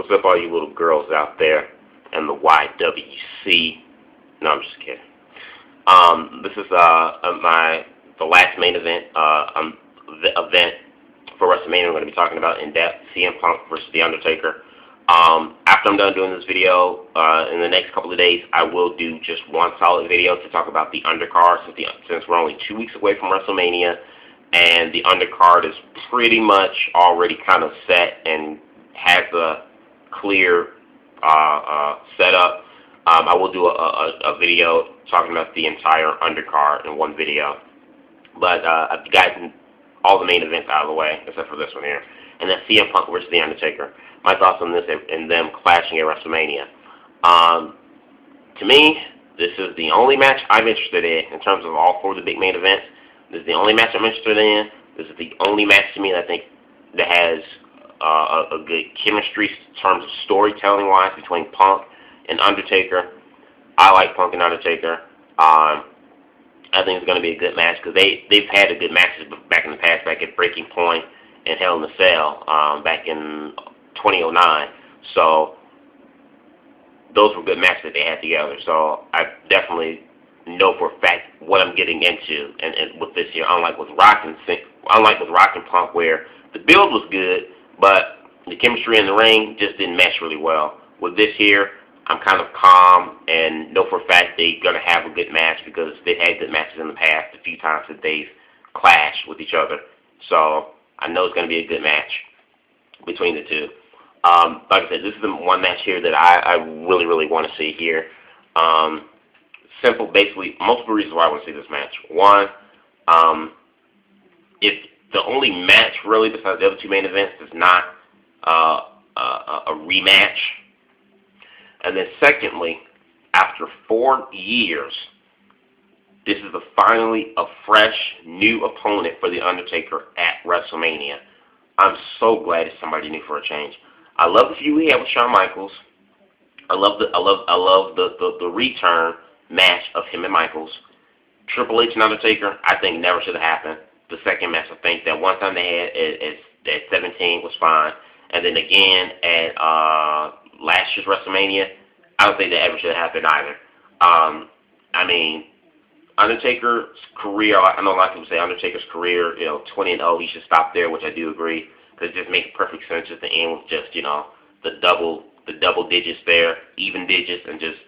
What's up, all you little girls out there in the YWC? No, I'm just kidding. This is the last main event, the event for WrestleMania. I'm going to be talking about in depth CM Punk versus The Undertaker. After I'm done doing this video, in the next couple of days, I will do just one solid video to talk about the undercard, since we're only 2 weeks away from WrestleMania, and the undercard is pretty much already kind of set and has a clear setup. I will do a video talking about the entire undercard in one video, but I've gotten all the main events out of the way, except for this one here, and that's CM Punk versus The Undertaker. My thoughts on this and them clashing at WrestleMania. To me, this is the only match I'm interested in terms of all four of the big main events. This is the only match I'm interested in. This is the only match to me that I think that has a good chemistry in terms of storytelling-wise between Punk and Undertaker. I like Punk and Undertaker. I think it's going to be a good match because they've had a good matches back in the past, back at Breaking Point and Hell in a Cell back in 2009. So those were good matches that they had together. So I definitely know for a fact what I'm getting into, and with this here, unlike with Rock and Punk, where the build was good, but the chemistry in the ring just didn't mesh really well. With this here, I'm kind of calm and know for a fact they're going to have a good match because they've had good matches in the past, a few times that they've clashed with each other. So I know it's going to be a good match between the two. Like I said, this is the one match here that I really, really want to see here. Simple, basically, multiple reasons why I want to see this match. One, it's the only match, really, besides the other two main events, that's not a rematch. And then secondly, after 4 years, this is finally a fresh, new opponent for The Undertaker at WrestleMania. I'm so glad it's somebody new for a change. I love the feud we had with Shawn Michaels. I love the return match of him and Michaels. Triple H and Undertaker, I think never should have happened. The second match, I think that one time they had at 17 was fine, and then again at last year's WrestleMania, I don't think that ever should have happened either. I mean, Undertaker's career, I know a lot of people say Undertaker's career, 20-0, he should stop there, which I do agree, because it just makes perfect sense just to end with just, the double digits there, even digits, and just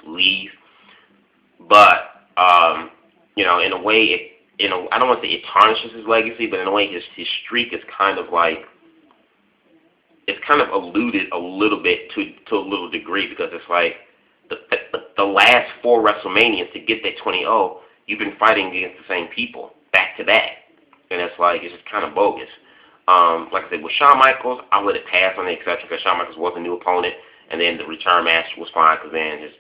leave. But, in a way, I don't want to say it tarnishes his legacy, but in a way his streak is kind of like, it's kind of alluded a little bit to a little degree, because it's like the last 4 WrestleManias to get that 20-0, you've been fighting against the same people back to back, and it's just kind of bogus. Like I said, with Shawn Michaels, I would have passed on the exception because Shawn Michaels was a new opponent, and then the return match was fine because then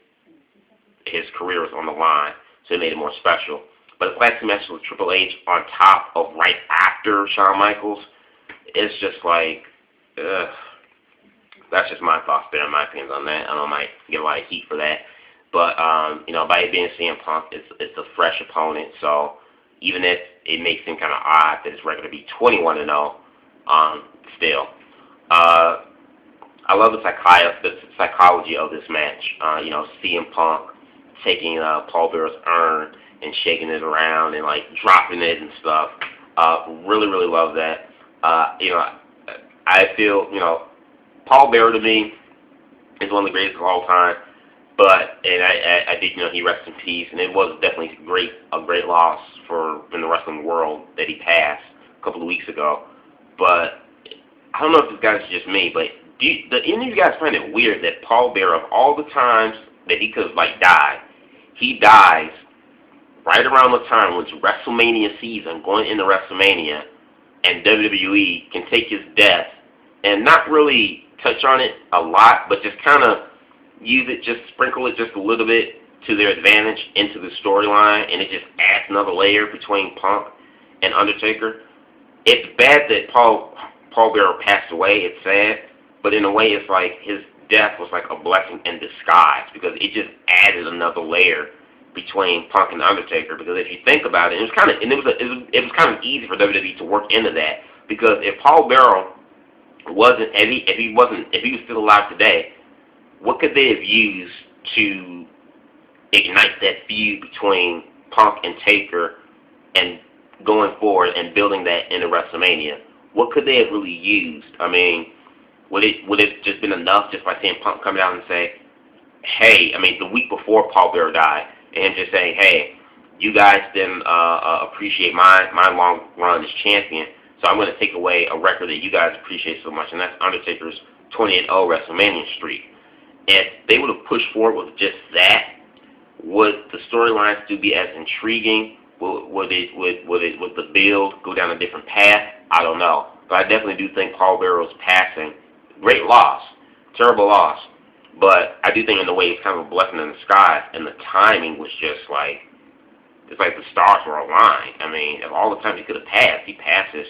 his career was on the line, so it made it more special. But the last two matches with Triple H on top of right after Shawn Michaels, it's just like, ugh. That's just my thoughts there, my opinions on that. I know I might get a lot of heat for that. But, by it being CM Punk, it's a fresh opponent. So even if it makes him kind of odd that his record to be 21-0, still. I love the psychology of this match. CM Punk taking Paul Bearer's urn and shaking it around and, dropping it and stuff. Really, really love that. I feel, Paul Bearer to me is one of the greatest of all time, and I think he rests in peace, and it was definitely a great loss in the wrestling world that he passed a couple of weeks ago. But I don't know if this guy's just me, but do any of you guys find it weird that Paul Bearer, of all the times that he could have died, he dies right around the time when it's WrestleMania season, going into WrestleMania, and WWE can take his death and not really touch on it a lot, but just kind of use it, just sprinkle it just a little bit to their advantage into the storyline, and it just adds another layer between Punk and Undertaker. It's bad that Paul Bearer passed away. It's sad, but in a way, it's like his death was like a blessing in disguise because it just added another layer between Punk and Undertaker. Because if you think about it, it was kind of easy for WWE to work into that, because if Paul Bearer wasn't if he was still alive today, what could they have used to ignite that feud between Punk and Taker and going forward and building that into WrestleMania? What could they have really used? I mean, would it just been enough just by seeing Punk come out and say, hey, I mean, the week before Paul Bearer died, and him just saying, hey, you guys didn't appreciate my long run as champion, so I'm going to take away a record that you guys appreciate so much, and that's Undertaker's 28-0 WrestleMania streak. If they would have pushed forward with just that, would the storylines still be as intriguing? Would the build go down a different path? I don't know. But I definitely do think Paul Bearer's passing, great loss, terrible loss. But I do think in a way it's kind of a blessing in disguise, and the timing was just like, it's like the stars were aligned. I mean, of all the times he could have passed, he passes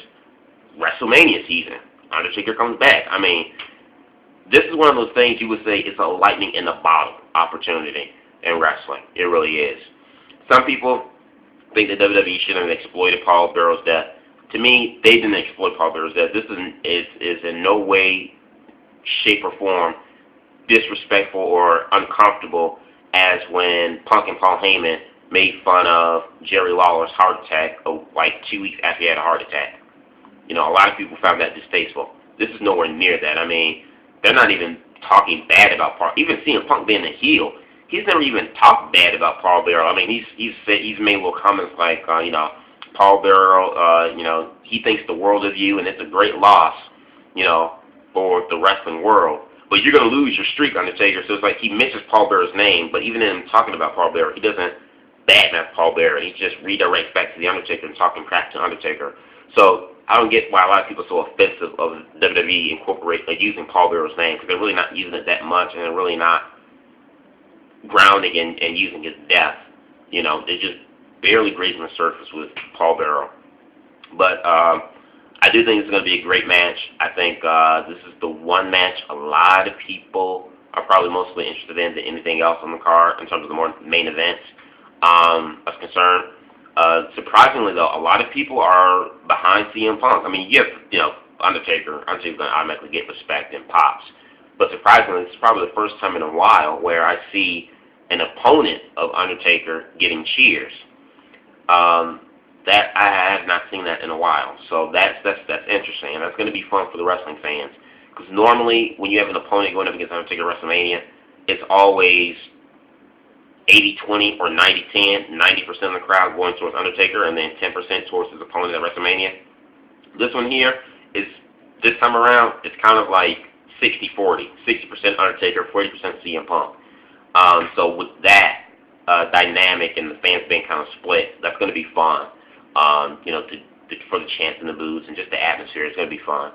WrestleMania season. Undertaker comes back. I mean, this is one of those things you would say it's a lightning in a bottle opportunity in wrestling. It really is. Some people think that WWE should have exploited Paul Bearer's death. To me, they didn't exploit Paul Bearer's death. This is in no way, shape, or form disrespectful or uncomfortable as when Punk and Paul Heyman made fun of Jerry Lawler's heart attack like 2 weeks after he had a heart attack. You know, a lot of people found that distasteful. This is nowhere near that. I mean, they're not even talking bad about Paul. Even seeing Punk being a heel, he's never even talked bad about Paul Bearer. I mean, he's made little comments like, you know, Paul Bearer, you know, he thinks the world of you, and it's a great loss, you know, for the wrestling world. But you're going to lose your streak, Undertaker. So it's like he mentions Paul Bearer's name, but even in him talking about Paul Bearer, he doesn't badmouth Paul Bearer. He just redirects back to the Undertaker and talking crap to Undertaker. So I don't get why a lot of people are so offensive of WWE using Paul Bearer's name, because they're really not using it that much, and they're really not grounding and using his death. You know, they're just barely grazing the surface with Paul Bearer. But I do think it's going to be a great match. I think this is the one match a lot of people are probably mostly interested in than anything else on the card in terms of the more main events. That's concerned. Surprisingly, though, a lot of people are behind CM Punk. I mean, you know, Undertaker's going to automatically get respect and pops. But surprisingly, it's probably the first time in a while where I see an opponent of Undertaker getting cheers. That I have not seen that in a while. So that's interesting, and that's going to be fun for the wrestling fans. Because normally, when you have an opponent going up against Undertaker at WrestleMania, it's always 80-20 or 90-10, 90% of the crowd going towards Undertaker and then 10% towards his opponent at WrestleMania. This one here is, this time around, it's kind of like 60-40, 60% Undertaker, 40% CM Punk. So with that dynamic and the fans being kind of split, that's going to be fun. You know, for the chants and the boos and just the atmosphere, it's going to be fun.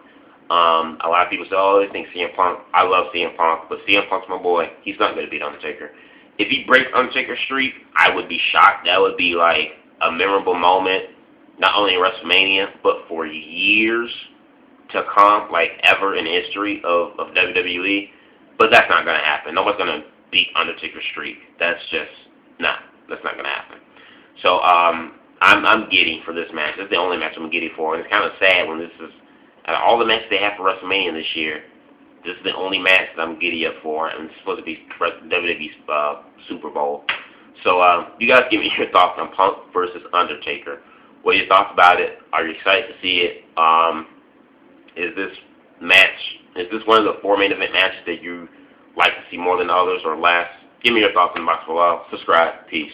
A lot of people say, oh, they think CM Punk. I love CM Punk, but CM Punk's my boy. He's not going to beat Undertaker. If he breaks Undertaker's streak, I would be shocked. That would be like a memorable moment, not only in WrestleMania, but for years to come, like ever in history of WWE. But that's not going to happen. Nobody's going to beat Undertaker's streak. That's just, that's not going to happen. So I'm giddy for this match. This is the only match I'm giddy for. And it's kind of sad when this is, out of all the matches they have for WrestleMania this year, this is the only match that I'm giddy up for, and it's supposed to be WWE's Super Bowl. So you guys give me your thoughts on Punk versus Undertaker. What are your thoughts about it? Are you excited to see it? Is this one of the 4 main event matches that you like to see more than others or less? Give me your thoughts in the box below. Subscribe. Peace.